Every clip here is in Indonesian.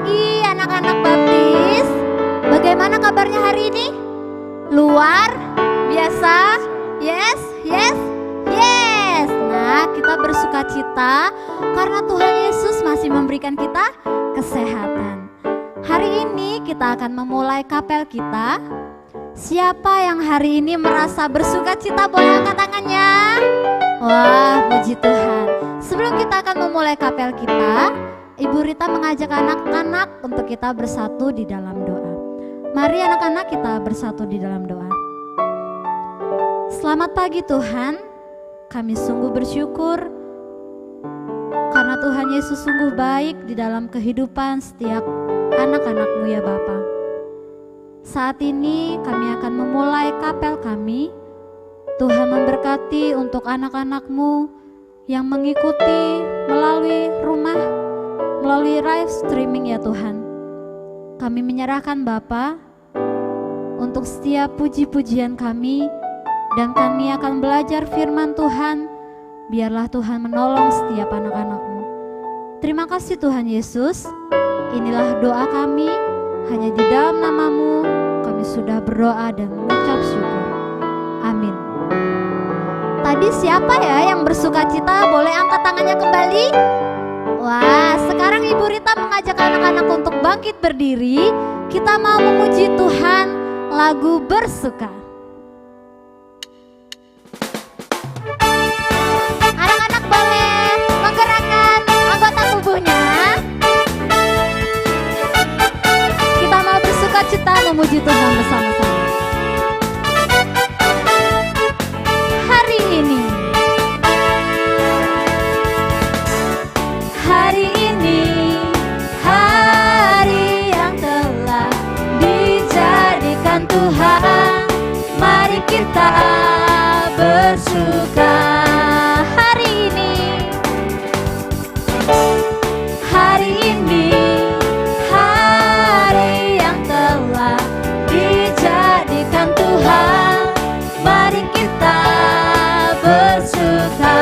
pagi anak-anak baptis. Bagaimana kabarnya hari ini? Luar biasa? Yes, yes, yes. Nah, kita bersuka cita karena Tuhan Yesus masih memberikan kita kesehatan. Hari ini kita akan memulai kapel kita. Siapa yang hari ini merasa bersuka cita boleh angkat tangannya? Wah, puji Tuhan. Sebelum kita akan memulai kapel kita, Ibu Rita mengajak anak-anak untuk kita bersatu di dalam doa. Mari anak-anak kita bersatu di dalam doa. Selamat pagi Tuhan, kami sungguh bersyukur karena Tuhan Yesus sungguh baik di dalam kehidupan setiap anak-anak-Mu ya Bapa. Saat ini kami akan memulai kapel kami. Tuhan memberkati untuk anak-anak-Mu yang mengikuti melalui rumah, melalui live streaming ya Tuhan. Kami menyerahkan Bapa untuk setiap puji-pujian kami, dan kami akan belajar firman Tuhan. Biarlah Tuhan menolong setiap anak-anak-Mu. Terima kasih Tuhan Yesus. Inilah doa kami, hanya di dalam nama-Mu kami sudah berdoa dan mengucap syukur. Amin. Tadi siapa ya yang bersuka cita? Boleh angkat tangannya kembali? Wah, sekarang Ibu Rita mengajak anak-anak untuk bangkit berdiri. Kita mau memuji Tuhan lagu bersuka. Anak-anak boleh menggerakkan anggota tubuhnya. Kita mau bersuka cita memuji Tuhan bersama-sama. Hari ini hari yang telah dijadikan Tuhan, mari kita bersuka. Hari ini hari yang telah dijadikan Tuhan, mari kita bersuka.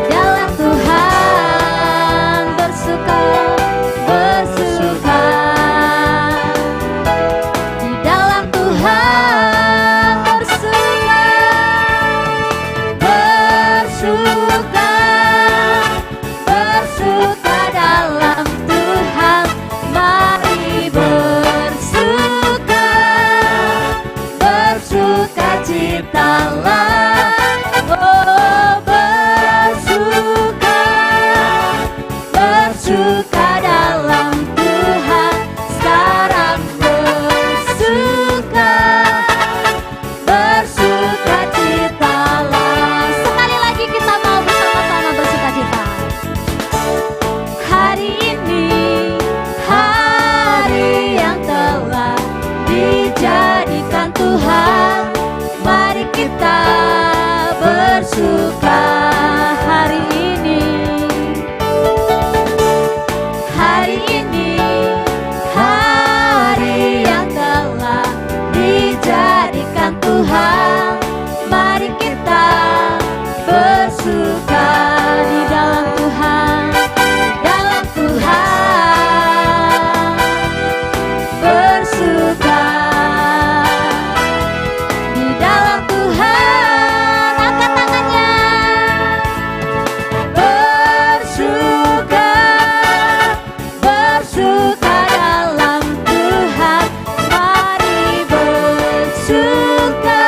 Dalam Tuhan bersuka, bersuka. Di dalam Tuhan bersuka, bersuka. Bersuka dalam Tuhan, mari bersuka. Bersuka citalah, oh bersuka. Bersuka dalam Tuhan, sekarang bersuka. Bersuka citalah. Sekali lagi kita mau bersama-sama bersuka cita. Hari ini hari yang telah dijadikan Tuhan, mari kita bersuka. Hari ini hari yang telah dijadikan Tuhan, mari kita bersuka. Di dalam Tuhan, dalam Tuhan bersuka. Di dalam Tuhan, angkat tangannya. Bersuka, bersuka dalam Tuhan, mari bersuka.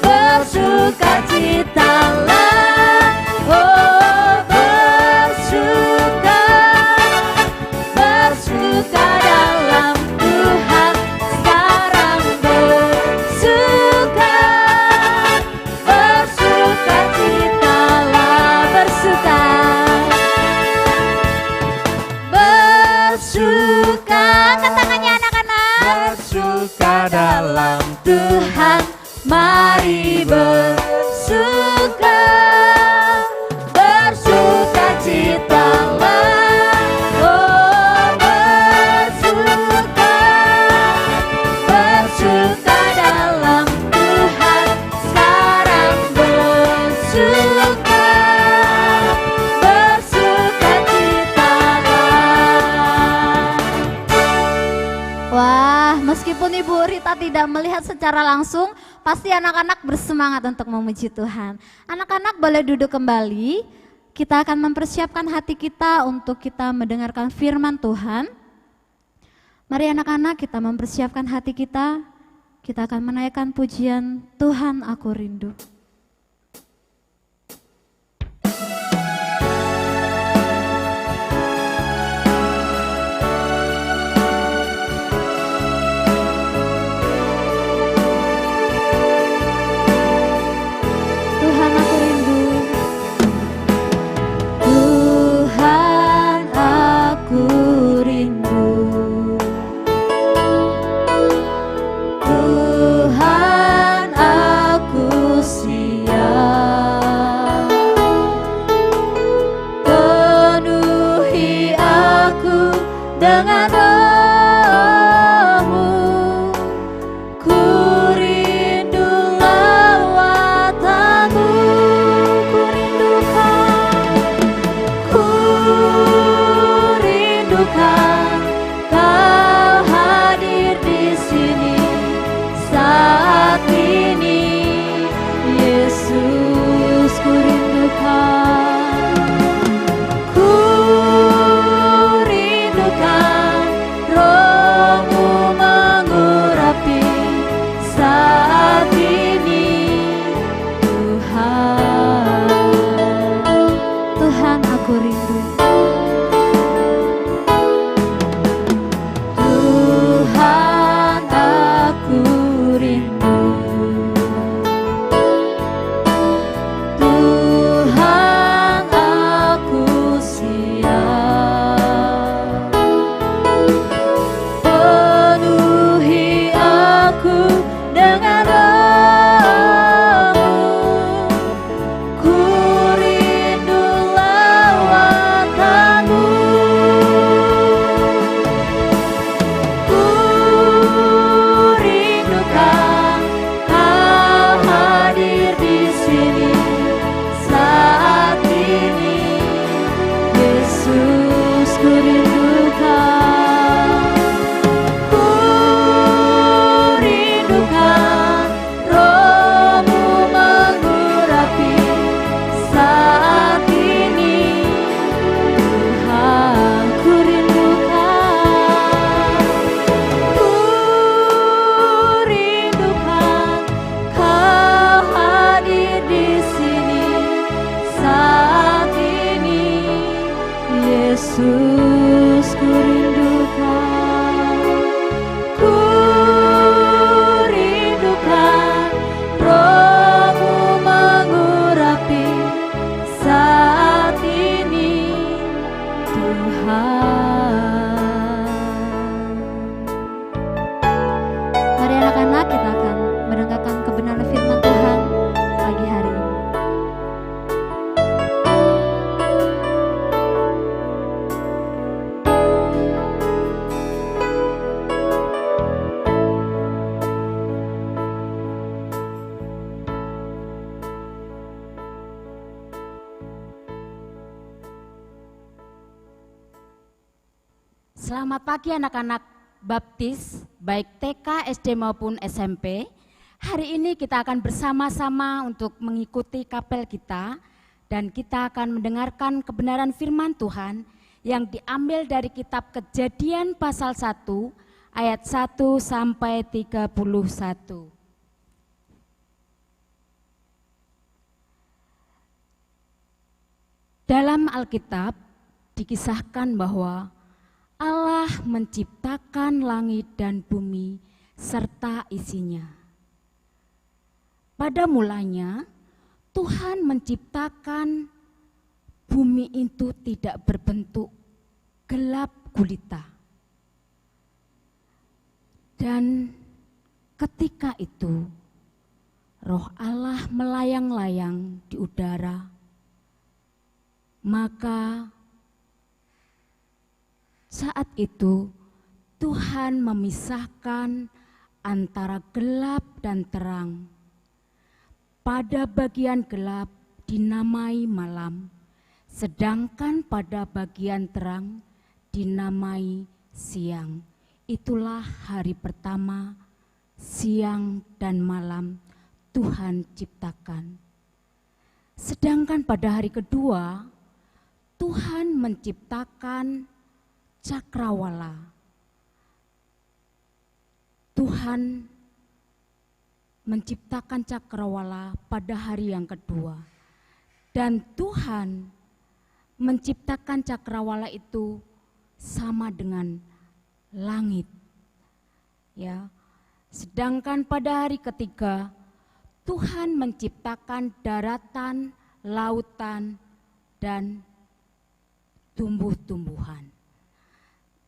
Bersuka citalah, oh bersuka. Bersuka dalam Tuhan, sekarang bersuka. Bersuka citalah, bersuka. Bersuka, angkat tangannya anak-anak. Bersuka dalam Tuhan, mari bersuka. tidak melihat secara langsung, pasti anak-anak bersemangat untuk memuji Tuhan. Anak-anak boleh duduk kembali, kita akan mempersiapkan hati kita untuk kita mendengarkan firman Tuhan. Mari anak-anak kita mempersiapkan hati kita akan menaikkan pujian Tuhan Aku Rindu. Selamat pagi anak-anak baptis, baik TK, SD maupun SMP. Hari ini kita akan bersama-sama untuk mengikuti kapel kita dan kita akan mendengarkan kebenaran firman Tuhan yang diambil dari kitab Kejadian pasal 1 ayat 1 sampai 31. Dalam Alkitab dikisahkan bahwa Allah menciptakan langit dan bumi serta isinya. Pada mulanya Tuhan menciptakan bumi itu tidak berbentuk gelap gulita. Dan ketika itu Roh Allah melayang-layang di udara. Maka saat itu Tuhan memisahkan antara gelap dan terang. Pada bagian gelap dinamai malam, sedangkan pada bagian terang dinamai siang. Itulah hari pertama siang dan malam Tuhan ciptakan. Sedangkan pada hari kedua, Tuhan menciptakan cakrawala. Tuhan menciptakan cakrawala pada hari yang kedua. Dan Tuhan menciptakan cakrawala itu sama dengan langit. Ya. Sedangkan pada hari ketiga, Tuhan menciptakan daratan, lautan, dan tumbuh-tumbuhan.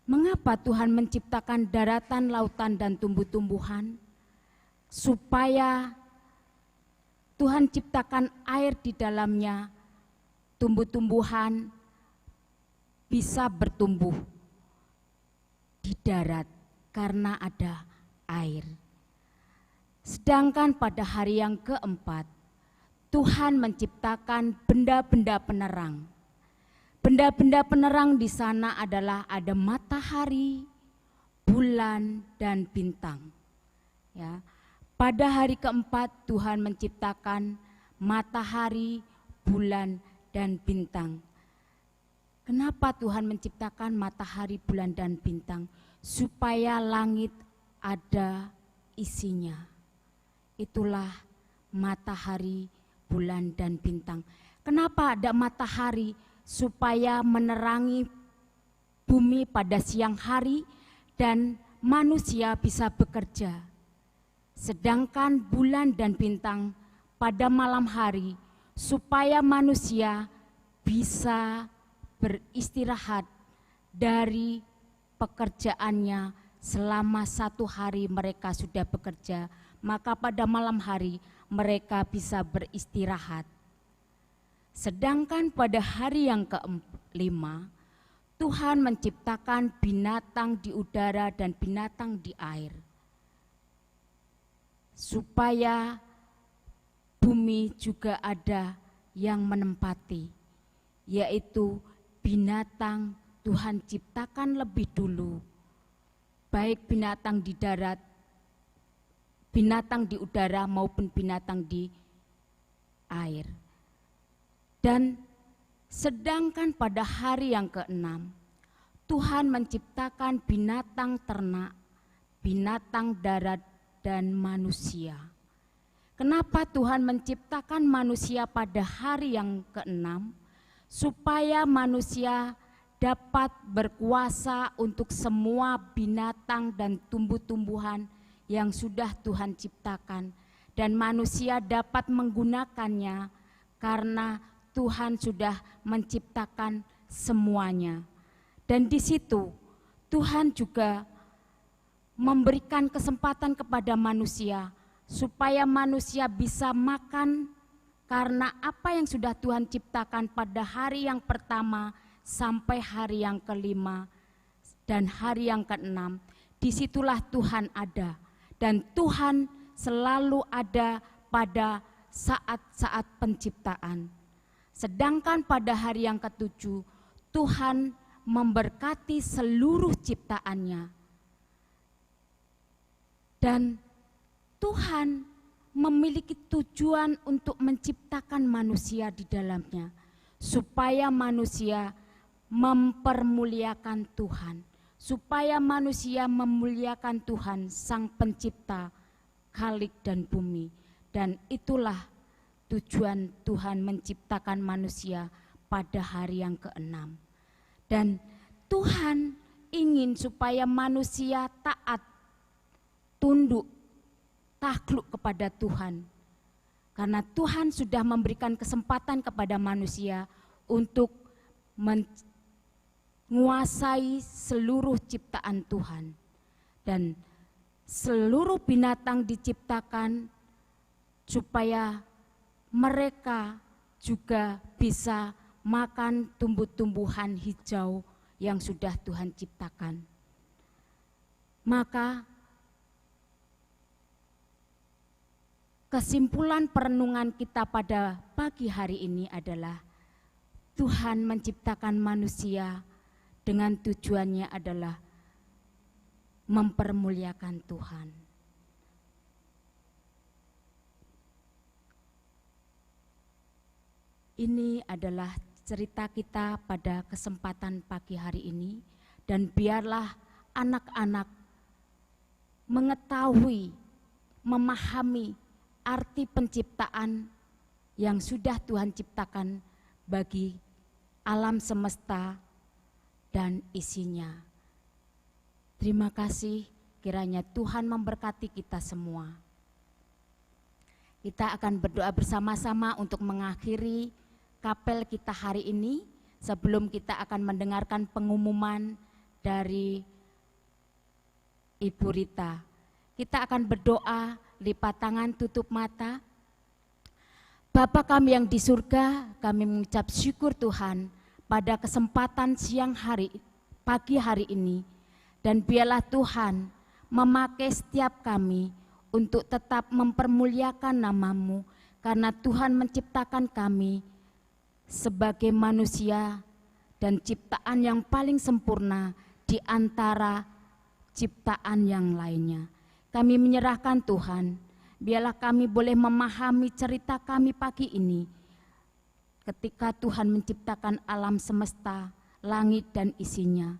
Mengapa Tuhan menciptakan daratan, lautan, dan tumbuh-tumbuhan? Supaya Tuhan ciptakan air di dalamnya, tumbuh-tumbuhan bisa bertumbuh di darat karena ada air. Sedangkan pada hari yang keempat, Tuhan menciptakan benda-benda penerang. Benda-benda penerang di sana adalah ada matahari, bulan, dan bintang. Ya, pada hari keempat Tuhan menciptakan matahari, bulan, dan bintang. Kenapa Tuhan menciptakan matahari, bulan, dan bintang? Supaya langit ada isinya. Itulah matahari, bulan, dan bintang. Kenapa ada matahari? Supaya menerangi bumi pada siang hari dan manusia bisa bekerja. Sedangkan bulan dan bintang pada malam hari supaya manusia bisa beristirahat dari pekerjaannya selama 1 hari mereka sudah bekerja, maka pada malam hari mereka bisa beristirahat. Sedangkan pada hari yang kelima, Tuhan menciptakan binatang di udara dan binatang di air. Supaya bumi juga ada yang menempati, yaitu binatang Tuhan ciptakan lebih dulu. Baik binatang di darat, binatang di udara maupun binatang di air. Dan sedangkan pada hari yang keenam, Tuhan menciptakan binatang ternak, binatang darat, dan manusia. Kenapa Tuhan menciptakan manusia pada hari yang keenam? Supaya manusia dapat berkuasa untuk semua binatang dan tumbuh-tumbuhan yang sudah Tuhan ciptakan. Dan manusia dapat menggunakannya karena Tuhan sudah menciptakan semuanya. Dan di situ Tuhan juga memberikan kesempatan kepada manusia supaya manusia bisa makan karena apa yang sudah Tuhan ciptakan pada hari yang pertama sampai hari yang kelima dan hari yang keenam. Disitulah Tuhan ada dan Tuhan selalu ada pada saat-saat penciptaan. Sedangkan pada hari yang ketujuh, Tuhan memberkati seluruh ciptaannya. Dan Tuhan memiliki tujuan untuk menciptakan manusia di dalamnya. Supaya manusia mempermuliakan Tuhan. Supaya manusia memuliakan Tuhan, Sang Pencipta, Khalik dan bumi. Dan itulah tujuan Tuhan menciptakan manusia pada hari yang keenam. Dan Tuhan ingin supaya manusia taat, tunduk, takluk kepada Tuhan. Karena Tuhan sudah memberikan kesempatan kepada manusia untuk menguasai seluruh ciptaan Tuhan. Dan seluruh binatang diciptakan supaya mereka juga bisa makan tumbuh-tumbuhan hijau yang sudah Tuhan ciptakan. Maka kesimpulan perenungan kita pada pagi hari ini adalah Tuhan menciptakan manusia dengan tujuannya adalah mempermuliakan Tuhan. Ini adalah cerita kita pada kesempatan pagi hari ini, dan biarlah anak-anak mengetahui, memahami arti penciptaan yang sudah Tuhan ciptakan bagi alam semesta dan isinya. Terima kasih, kiranya Tuhan memberkati kita semua. Kita akan berdoa bersama-sama untuk mengakhiri kapel kita hari ini sebelum kita akan mendengarkan pengumuman dari Ibu Rita. Kita akan berdoa, lipat tangan, tutup mata. Bapa kami yang di surga, kami mengucap syukur Tuhan pada kesempatan pagi hari ini, dan biarlah Tuhan memakai setiap kami untuk tetap mempermuliakan nama-Mu, karena Tuhan menciptakan kami sebagai manusia dan ciptaan yang paling sempurna di antara ciptaan yang lainnya. Kami menyerahkan Tuhan, biarlah kami boleh memahami cerita kami pagi ini ketika Tuhan menciptakan alam semesta, langit dan isinya.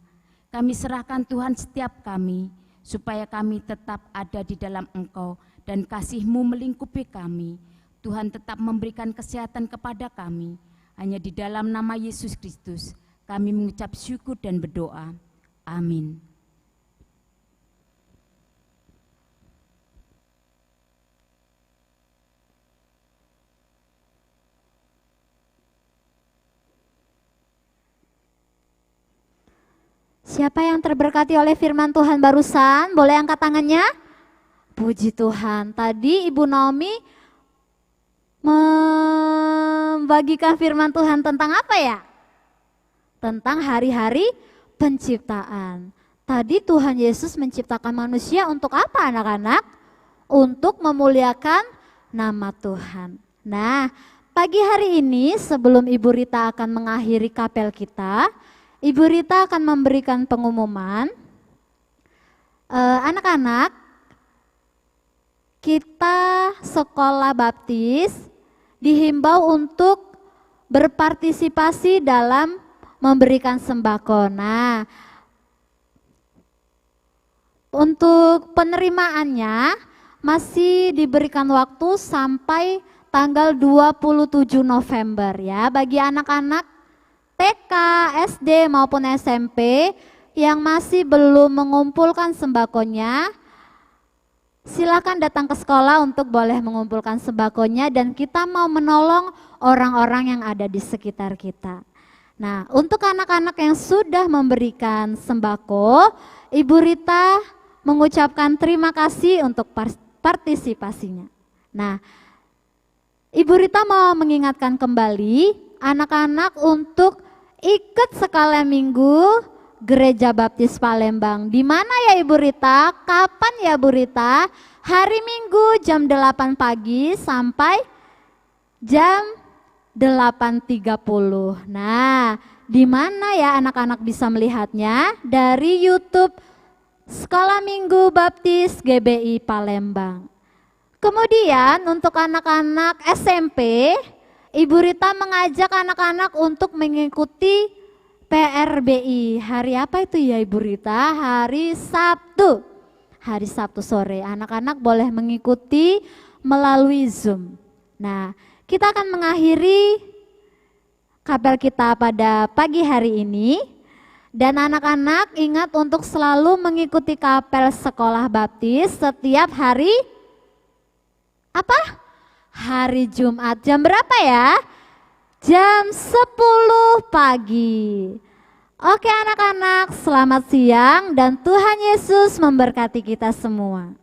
Kami serahkan Tuhan setiap kami, supaya kami tetap ada di dalam Engkau dan kasih-Mu melingkupi kami. Tuhan tetap memberikan kesehatan kepada kami. Hanya di dalam nama Yesus Kristus kami mengucap syukur dan berdoa. Amin. Siapa yang terberkati oleh firman Tuhan barusan? Boleh angkat tangannya? Puji Tuhan. Tadi Ibu Naomi membagikan firman Tuhan tentang apa ya? Tentang hari-hari penciptaan. Tadi Tuhan Yesus menciptakan manusia untuk apa anak-anak? Untuk memuliakan nama Tuhan. Nah, pagi hari ini sebelum Ibu Rita akan mengakhiri kapel kita, Ibu Rita akan memberikan pengumuman. Anak-anak, kita sekolah baptis dihimbau untuk berpartisipasi dalam memberikan sembako. Nah, untuk penerimaannya masih diberikan waktu sampai tanggal 27 November ya, bagi anak-anak TK, SD maupun SMP yang masih belum mengumpulkan sembakonya, silakan datang ke sekolah untuk boleh mengumpulkan sembakonya, dan kita mau menolong orang-orang yang ada di sekitar kita. Nah, untuk anak-anak yang sudah memberikan sembako, Ibu Rita mengucapkan terima kasih untuk partisipasinya. Nah, Ibu Rita mau mengingatkan kembali anak-anak untuk ikut sekolah minggu Gereja Baptis Palembang. Di mana ya Ibu Rita? Kapan ya Bu Rita? Hari Minggu jam 8 pagi sampai jam 8.30. Nah, di mana ya anak-anak bisa melihatnya? Dari YouTube Sekolah Minggu Baptis GBI Palembang. Kemudian untuk anak-anak SMP, Ibu Rita mengajak anak-anak untuk mengikuti PRBI. Hari apa itu ya Ibu Rita? Hari Sabtu. Hari Sabtu sore. Anak-anak boleh mengikuti melalui Zoom. Nah, kita akan mengakhiri kapel kita pada pagi hari ini. Dan anak-anak ingat untuk selalu mengikuti kapel sekolah baptis setiap hari apa? Hari Jumat. Jam berapa ya? Jam 10 pagi. Oke anak-anak, selamat siang dan Tuhan Yesus memberkati kita semua.